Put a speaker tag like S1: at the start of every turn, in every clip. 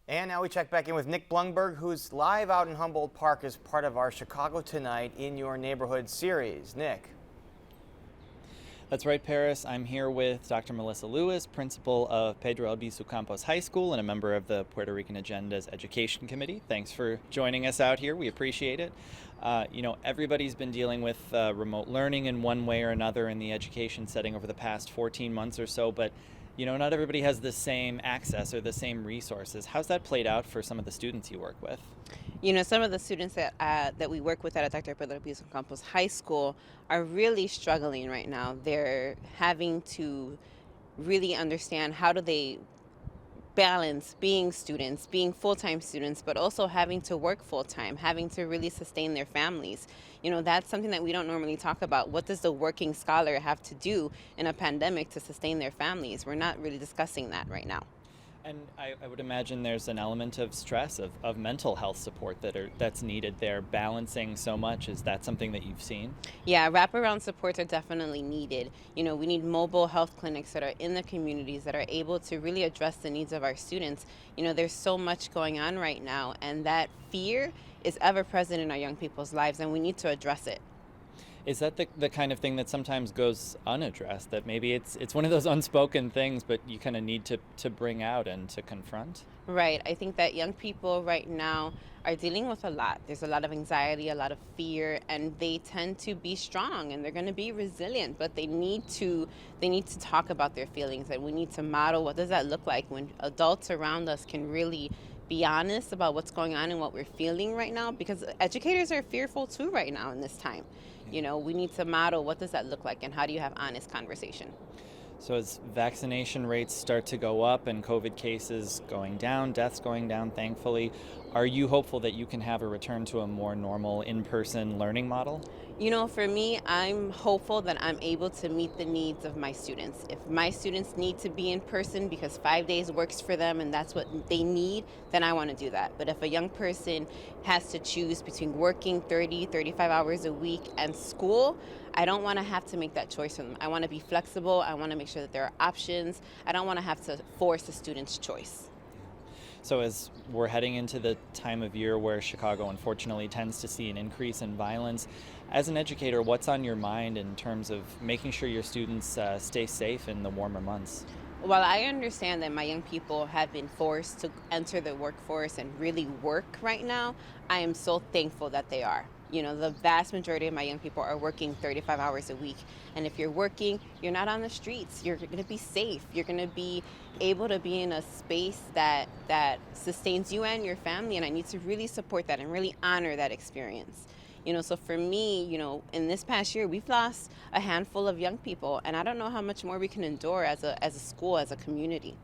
S1: And now we check back in with Nick Blungberg, who's live out in Humboldt Park as part of our Chicago Tonight in Your Neighborhood series. Nick.
S2: That's right, Paris. I'm here with Dr. Melissa Lewis, principal of Pedro Albizu Campos High School and a member of the Puerto Rican Agenda's Education Committee. Thanks for joining us out here. We appreciate it. Everybody's been dealing with remote learning in one way or another in the education setting over the past 14 months or so, but not everybody has the same access or the same resources. How's that played out for some of the students you work with?
S3: Some of the students that we work with at Dr. Pedro Campos High School are really struggling right now. They're having to really understand how do they balance being students, being full-time students, but also having to work full-time, having to really sustain their families. That's something that we don't normally talk about. What does the working scholar have to do in a pandemic to sustain their families? We're not really discussing that right now.
S2: And I would imagine there's an element of stress, of mental health support that's needed there, balancing so much. Is that something that you've seen?
S3: Yeah, wraparound supports are definitely needed. We need mobile health clinics that are in the communities that are able to really address the needs of our students. There's so much going on right now, and that fear is ever present in our young people's lives, and we need to address it.
S2: Is that the kind of thing that sometimes goes unaddressed, that maybe it's one of those unspoken things, but you kind of need to bring out and to confront?
S3: Right. I think that young people right now are dealing with a lot. There's a lot of anxiety, a lot of fear, and they tend to be strong and they're going to be resilient, but they need to talk about their feelings, and we need to model what does that look like when adults around us can really be honest about what's going on and what we're feeling right now, because educators are fearful too right now in this time. We need to model what does that look like and how do you have honest conversation.
S2: So as vaccination rates start to go up and COVID cases going down, deaths going down, thankfully, are you hopeful that you can have a return to a more normal in-person learning model?
S3: For me, I'm hopeful that I'm able to meet the needs of my students. If my students need to be in person because 5 days works for them and that's what they need, then I want to do that. But if a young person has to choose between working 30, 35 hours a week and school, I don't want to have to make that choice for them. I want to be flexible. I want to make sure that there are options. I don't want to have to force a student's choice.
S2: So as we're heading into the time of year where Chicago unfortunately tends to see an increase in violence, as an educator, what's on your mind in terms of making sure your students stay safe in the warmer months?
S3: While I understand that my young people have been forced to enter the workforce and really work right now, I am so thankful that they are. The vast majority of my young people are working 35 hours a week. And if you're working, you're not on the streets. You're going to be safe. You're going to be able to be in a space that sustains you and your family. And I need to really support that and really honor that experience. So for me, in this past year, we've lost a handful of young people. And I don't know how much more we can endure as a school, as a community.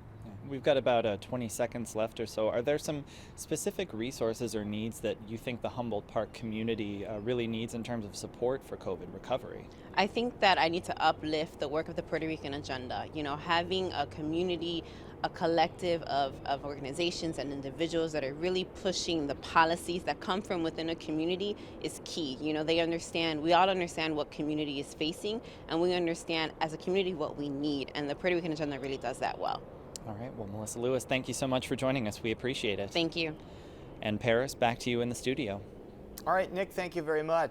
S2: We've got about 20 seconds left or so. Are there some specific resources or needs that you think the Humboldt Park community really needs in terms of support for COVID recovery?
S3: I think that I need to uplift the work of the Puerto Rican Agenda. Having a community, a collective of organizations and individuals that are really pushing the policies that come from within a community is key. We all understand what community is facing, and we understand as a community what we need, and the Puerto Rican Agenda really does that well.
S2: All right. Well, Melissa Lewis, thank you so much for joining us. We appreciate it.
S3: Thank you.
S2: And Paris, back to you in the studio.
S1: All right, Nick, thank you very much.